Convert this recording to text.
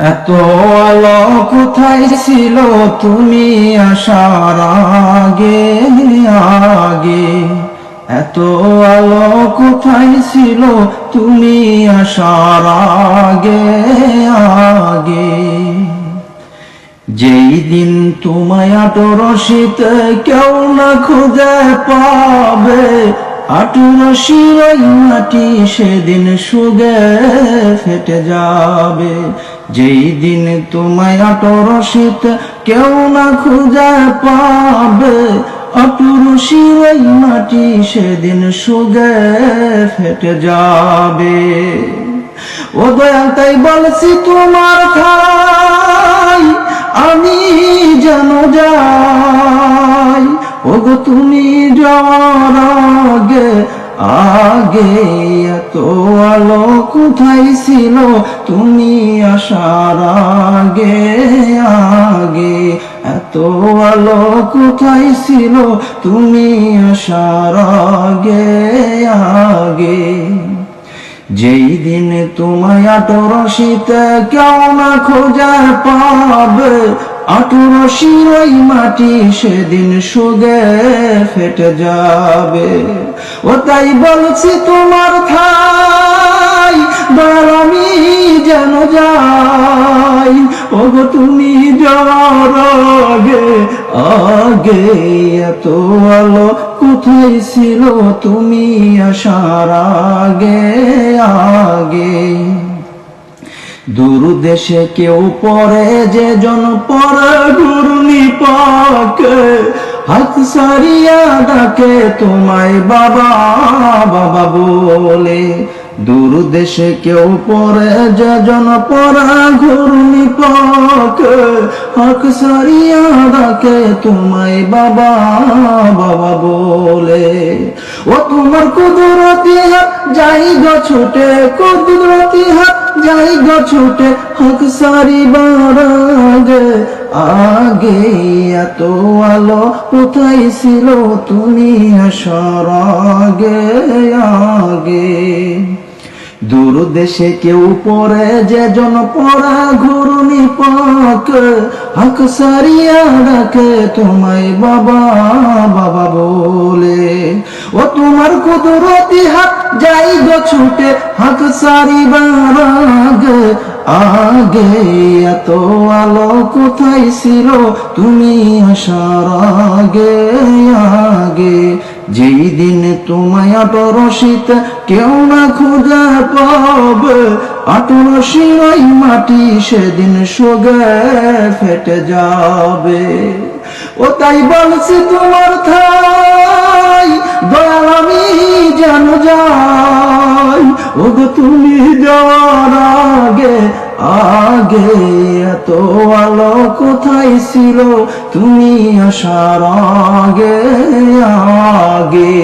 এত আলো কোথায় ছিল তুমি আসার আগে আগে, এত আলো কোথায় ছিল তুমি আসার আগে আগে। যেই দিন তোমায় আটরশিতে কেউ না খুঁজে পাবে, আটরশির ওই মাটি সেদিন সুগে ফেটে যাবে। যেই দিন তোমায় আটরশিতে কেউ না খুঁজে পাবে, আটরশির ওই মাটি সেদিন সুগে ফেটে যাবে। ও দয়াল তাই বলছি তোমার ঠাই আমি যেন যাই, ওগো তুমি যাওয়ার আগে আগে। এত আলো কোথায় ছিল তুমি আসার আগে আগে, এত আলো কোথায় ছিল তুমি আসার আগে আগে। যেই দিন তোমায় আটরশিতে কেউ না খোঁজা পাবে, আটরশির ওই মাটি সেদিন সুগে ফেটে যাবে। ও তাই বলছি তোমার ঠাই দয়াল আমি যেন যাই, ওগো তুমি যাওয়ার আগে আগে। এত আলো কোথায় ছিল তুমি আসার আগে আগে। দূর দেশে কেউ পরে যে জন পরে ঘূর্ণি পাকে, হাত সারিয়া ডাকে তোমায় বাবা বাবা বলে। দূর দেশে কেউ পরে যে জন পরে ঘূর্ণি পাকে, হাত সারিয়া ডাকে তোমায় বাবা বাবা বলে। ও তোমার কুদরতি হাত যাই গো ছুটে, কুদরতি হাত যাই গো ছুটে হক সারিবার আগে আগে। এত আলো কোথায় ছিল তুমি আসার আগে আগে। দূর দেশে কেউ পরে যে জন পরা ঘূর্ণি পাকে, হক সারিয়া ডাকে তোমায় বাবা বাবা বলে। ও তোমার কুদরতি হাত যাই গো ছুটে হক সারিবার আগে আগে। এত আলো কোথায় ছিল তুমি আসার আগে আগে। যেই দিন তোমায় আটরশিতে কেউ না খুঁজে পাবে, আটরশির ওই মাটি সেদিন সুগে ফেটে যাবে। ও তাই বলছি তোমার ঠাই দয়াল আমি যেন যাই, ওগো তুমি যাওয়ার আগে আগে। এত আলো কোথায় ছিল তুমি আসার আগে আগে।